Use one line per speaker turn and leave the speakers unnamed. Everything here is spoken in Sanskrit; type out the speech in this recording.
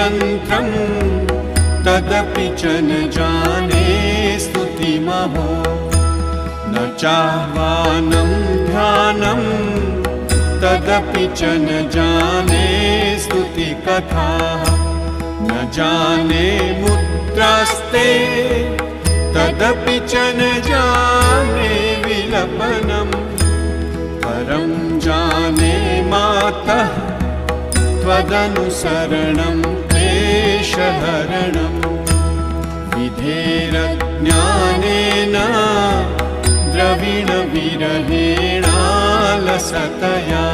यन्त्रं तदपि च न जाने स्तुतिमहो। न चाह्वानं ध्यानं तदपि च न जाने स्तुतिकथाः। न जाने मुद्रास्ते तदपि च न जाने विलपनम्। परं जाने मातः त्वदनुसरणं क्लेशहरणम्। विधेरज्ञानेन द्रविणविरहेणालसतया